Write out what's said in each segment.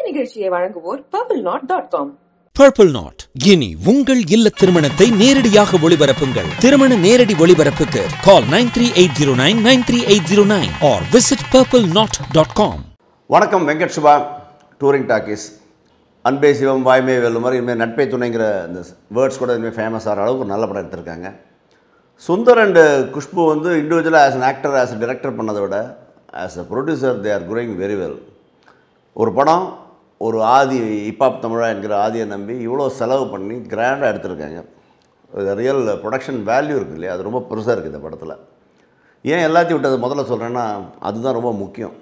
நிகழ்ச்சியை வழங்குவோர் purplenot.com. Purple Knot. இனி உங்கள் இல்ல திருமணத்தை நேரடியாக ஒளிபரப்புங்கள். திருமண நேரடி ஒளிபரப்புக்கு call 9380993809 or visit purplenot.com. வணக்கம், வெங்கட் சுபா, டூரிங் டாக்கீஸ். அன்பே சிவம் வாய்மை வெல்லும் மாதிரி இனிமேல் நட்பை துணைங்கிற இந்த வேர்ட்ஸ் கூட இனிமேல் ஃபேமஸ் ஆகிற அளவுக்கு ஒரு நல்ல படம் எடுத்திருக்காங்க. சுந்தர் அண்ட் குஷ்பு வந்து இண்டிவிஜுவலாக as an actor, as a director பண்ணதை விட as a producer they are growing very well. ஒரு படம் ஒரு ஆதி ஹிப்ஹாப் தமிழா என்கிற ஆதியை நம்பி இவ்வளோ செலவு பண்ணி கிராண்டாக எடுத்திருக்காங்க. ரியல் ப்ரொடக்ஷன் வேல்யூ இருக்குது இல்லையா, அது ரொம்ப பெருசாக இருக்குது இந்த படத்தில். ஏன் எல்லாத்தையும் விட்டது முதல்ல சொல்கிறேன்னா, அதுதான் ரொம்ப முக்கியம்.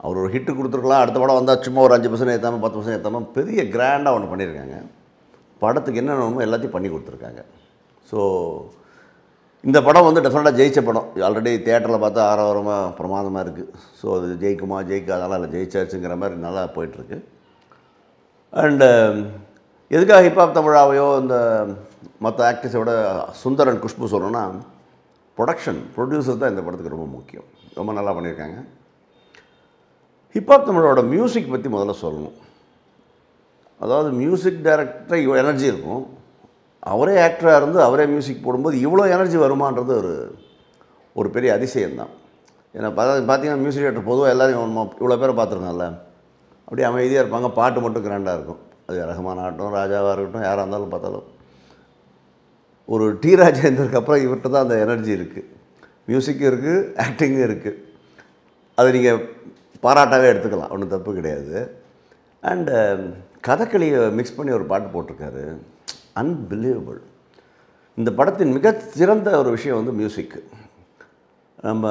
அவர் ஒரு ஹிட்டு கொடுத்துருக்கலாம், அடுத்த படம் வந்தால் சும்மா ஒரு 5% ஏற்றாமல் 10% ஏற்றாமல் பெரிய கிராண்டாக ஒன்று பண்ணியிருக்காங்க. படத்துக்கு என்ன வேணுமோ எல்லாத்தையும் பண்ணி கொடுத்துருக்காங்க. ஸோ இந்த படம் வந்து டெஃபினட்டாக ஜெயிச்ச படம். ஆல்ரெடி தியேட்டரில் பார்த்தா ஆரவாரமாக பிரமாதமாக இருக்குது. ஸோ அது ஜெயிக்குமா ஜெயிக்காதெல்லாம் இல்லை, ஜெயிச்சாச்சுங்கிற மாதிரி நல்லா போயிட்டுருக்கு. அண்டு எதுக்காக ஹிப்ஹாப் தமிழாவையோ இந்த மற்ற ஆக்டர்ஸோட சுந்தர் அண்ட் குஷ்பு சொல்லணும்னா, ப்ரொடியூசர் தான் இந்த படத்துக்கு ரொம்ப முக்கியம். ரொம்ப நல்லா பண்ணியிருக்காங்க. ஹிப்ஹாப் தமிழோட மியூசிக் பற்றி முதல்ல சொல்லணும். அதாவது மியூசிக் டைரக்டர் இவ்வளோ எனர்ஜி இருக்கும், அவரே ஆக்டராக இருந்து அவரே மியூசிக் போடும்போது இவ்வளோ எனர்ஜி வருமானது ஒரு பெரிய அதிசயம்தான். ஏன்னா பார்த்தீங்கன்னா மியூசிக் டைரக்டர் பொதுவாக எல்லோரும் இவ்வளோ பேரை பார்த்துருக்கோம்ல, அப்படியே அமைதியாக இருப்பாங்க, பாட்டு மட்டும் கிராண்டாக இருக்கும். அது ரஹ்மான் ஆகட்டும், ராஜாவாக இருக்கட்டும், யாராக இருந்தாலும் பார்த்தாலும். ஒரு டி ராஜேந்தருக்கு அப்புறம் இவர்கிட்ட தான் அந்த எனர்ஜி இருக்குது. மியூசிக்கும் இருக்குது, ஆக்டிங்கும் இருக்குது. அதை நீங்கள் பாராட்டாகவே எடுத்துக்கலாம், ஒன்றும் தப்பு கிடையாது. அண்டு கதகளியை மிக்ஸ் பண்ணி ஒரு பாட்டு போட்டிருக்காரு, அன்பிலீவபிள். இந்த படத்தின் மிக சிறந்த ஒரு விஷயம் வந்து மியூசிக்கு. நம்ம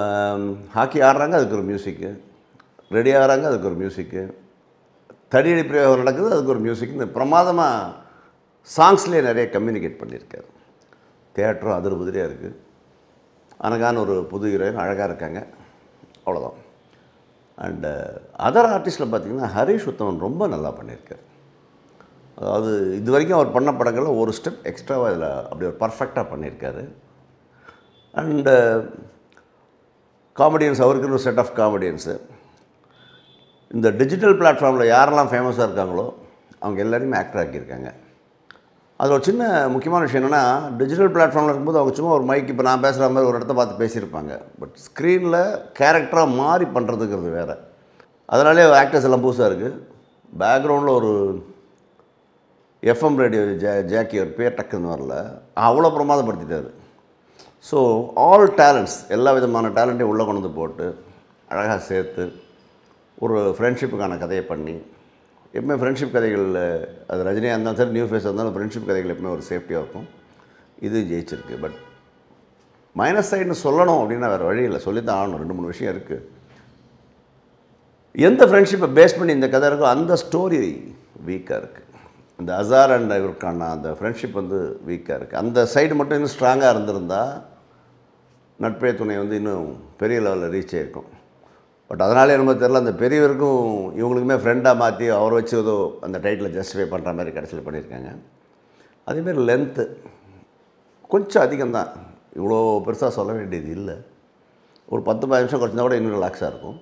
ஹாக்கி ஆடுறாங்க, அதுக்கு ஒரு மியூசிக்கு. ரெடி ஆகிறாங்க, அதுக்கு ஒரு மியூசிக்கு. தடியடி பிரயோகம் நடக்குது, அதுக்கு ஒரு மியூசிக். இந்த பிரமாதமாக சாங்ஸ்லேயே நிறைய கம்யூனிகேட் பண்ணியிருக்காரு. தியேட்டரும் அதிர்புதிரியாக இருக்குது. அனகான ஒரு புது ஹீரோயின், அழகாக இருக்காங்க, அவ்வளோதான். அண்டு அதர் ஆர்டிஸ்டில் பார்த்திங்கன்னா ஹரிஷ் உத்தமன் ரொம்ப நல்லா பண்ணியிருக்கார். அதாவது இது வரைக்கும் அவர் பண்ண படங்களில் ஒரு ஸ்டெப் எக்ஸ்ட்ராவாக இதில் அப்படி ஒரு பர்ஃபெக்டாக பண்ணியிருக்காரு. அண்டு காமெடியன்ஸ், அவருக்குன்னு ஒரு செட் ஆஃப் காமெடியன்ஸு. இந்த டிஜிட்டல் பிளாட்ஃபார்மில் யாரெல்லாம் ஃபேமஸாக இருக்காங்களோ அவங்க எல்லாரையுமே ஆக்டர் ஆக்கியிருக்காங்க. அதில் ஒரு சின்ன முக்கியமான விஷயம் என்னென்னா, டிஜிட்டல் பிளாட்ஃபார்மில் இருக்கும்போது அவங்க சும்மா ஒரு மைக், இப்போ நான் பேசுகிற மாதிரி ஒரு இடத்த பார்த்து பேசியிருப்பாங்க. பட் ஸ்க்ரீனில் கேரக்டராக மாறி பண்ணுறதுங்கிறது வேறு. அதனாலே ஆக்டர்ஸ் எல்லாம் புதுசாக இருக்குது. பேக்ரவுண்டில் ஒரு எஃப்எம் ரேடியோ ஜாக்கி ஒரு பேர் டக்குன்னு வரல, அவ்வளோ பிரமாதப்படுத்திட்டார். ஸோ ஆல் டேலண்ட்ஸ், எல்லா விதமான டேலண்ட்டையும் உள்ளே கொண்டு வந்து போட்டு அழகாக சேர்த்து ஒரு ஃப்ரெண்ட்ஷிப்புக்கான கதையை பண்ணி, எப்பவுமே ஃப்ரெண்ட்ஷிப் கதைகள், அது ரஜினியாக இருந்தாலும் சரி, நியூ ஃபேஸாக இருந்தாலும் ஃப்ரெண்ட்ஷிப் கதைகள் எப்பவுமே ஒரு சேஃப்டியாக இருக்கும். இது ஜெயிச்சிருக்கு. பட் மைனஸ் சைடுன்னு சொல்லணும் அப்படின்னா வேறு வழி இல்லை, சொல்லித்தான் ஆகணும். 2-3 விஷயம் இருக்குது. எந்த ஃப்ரெண்ட்ஷிப்பை பேஸ் பண்ணி இந்த கதை இருக்கோ அந்த ஸ்டோரி வீக்காக இருக்குது. இந்த அசார் அண்ட் இவருக்கான அந்த ஃப்ரெண்ட்ஷிப் வந்து வீக்காக இருக்குது. அந்த சைடு மட்டும் இன்னும் ஸ்ட்ராங்காக இருந்திருந்தால் நட்பே துணை வந்து இன்னும் பெரிய லெவலில் ரீச் ஆகிருக்கும். பட் அதனாலே நம்ம தெரியல, அந்த பெரியவருக்கும் இவங்களுக்குமே ஃப்ரெண்டாக மாற்றி அவரை வச்சு ஏதோ அந்த டைட்டில் ஜஸ்டிஃபை பண்ணுற மாதிரி கடைசியில் பண்ணியிருக்காங்க. அதேமாரி லென்த்து கொஞ்சம் அதிகம்தான், இவ்வளோ பெருசாக சொல்ல வேண்டியது இல்லை. ஒரு 10-15 நிமிஷம் குறைச்சிருந்தா கூட இன்னும் ரிலாக்ஸாக இருக்கும்.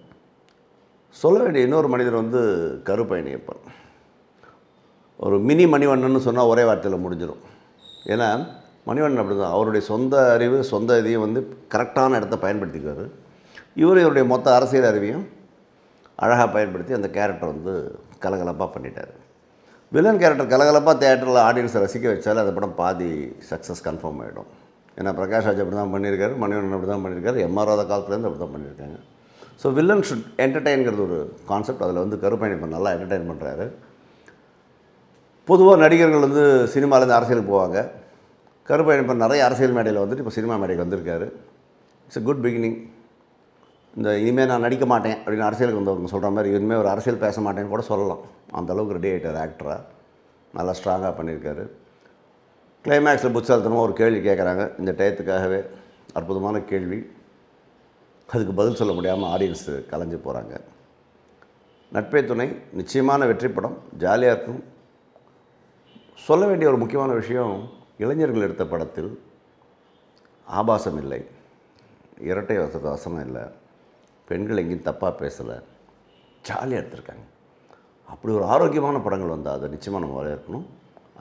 சொல்ல வேண்டிய இன்னொரு மனிதர் வந்து கருப்பயணியப்பன். ஒரு மினி மணிவண்ணன்னு சொன்னால் ஒரே வார்த்தையில் முடிஞ்சிடும். ஏன்னா மணிவண்ணன் அப்படி தான், அவருடைய சொந்த அறிவு, சொந்த இதையும் வந்து கரெக்டான இடத்த பயன்படுத்திக்குவார். இவருடைய மொத்த அரசியல் அறிவையும் அழகாக பயன்படுத்தி அந்த கேரக்டர் வந்து கலகலப்பாக பண்ணிட்டார். வில்லன் கேரக்டர் கலகலப்பாக தியேட்டரில் ஆடியன்ஸை ரசிக்க வச்சாலும் அந்த படம் பாதி சக்ஸஸ் கன்ஃபார்ம் ஆகிடும். ஏன்னா பிரகாஷ் ராஜ் அப்படி தான் பண்ணியிருக்காரு, மணிவண்ணன் அப்படி தான் பண்ணியிருக்காரு, எம்ஆர் ராதா காலத்துலேருந்து அப்படி தான் பண்ணியிருக்காங்க. ஸோ வில்லன் ஷுட் என்டர்டெயின்கிறது ஒரு கான்செப்ட். அதில் வந்து கருப்பயணிப்பன் நல்லா என்டர்டெயின் பண்ணுறாரு. பொதுவாக நடிகர்கள் வந்து சினிமாவிலேருந்து அரசியலுக்கு போவாங்க. கருப்பயணிப்பன் நிறைய அரசியல் மேடையில் வந்துட்டு இப்போ சினிமா மேடைக்கு வந்திருக்காரு. It's a good beginning. இந்த இனிமேல் நான் நடிக்க மாட்டேன் அப்படின்னு அரசியலுக்கு வந்தவங்க சொல்கிற மாதிரி இனிமேல் ஒரு அரசியல் பேச மாட்டேன்னு கூட சொல்லலாம். அந்தளவுக்கு ரெடி ஆகிட்டார் ஆக்டராக, நல்லா ஸ்ட்ராங்காக பண்ணியிருக்காரு. கிளைமேக்ஸில் புத்தாலத்தனமாக ஒரு கேள்வி கேட்குறாங்க, இந்த டயத்துக்காகவே அற்புதமான கேள்வி. அதுக்கு பதில் சொல்ல முடியாமல் ஆடியன்ஸு கலைஞ்சு போகிறாங்க. நட்பே துணை நிச்சயமான வெற்றி படம், ஜாலியாக இருக்கும். சொல்ல வேண்டிய ஒரு முக்கியமான விஷயம், இளைஞர்கள் எடுத்த படத்தில் ஆபாசம் இல்லை, இரட்டை வசனம் இல்லை, பெண்கள் எங்கேயும் தப்பாக பேசலை, ஜாலியாக எடுத்திருக்காங்க. அப்படி ஒரு ஆரோக்கியமான படங்கள் வந்தால் அதை நிச்சயமாக நம்ம வரவேற்கணும்.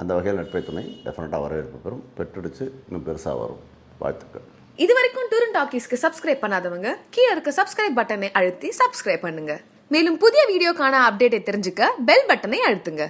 அந்த வகையில் நட்பை துணை டெஃபினட்டாக வரவேற்பு பெறும், பெற்றெடுத்து இன்னும் பெருசாக வரும். வாழ்த்துக்கள். இது வரைக்கும் டூர் அண்ட் டாக்கீஸ்க்கு சப்ஸ்கிரைப் பண்ணாதவங்க கீழே இருக்க சப்ஸ்கிரைப் பட்டனை அழுத்தி சப்ஸ்கிரைப் பண்ணுங்க. மேலும் புதிய வீடியோக்கான அப்டேட்டை தெரிஞ்சுக்க பெல் பட்டனை அழுத்துங்க.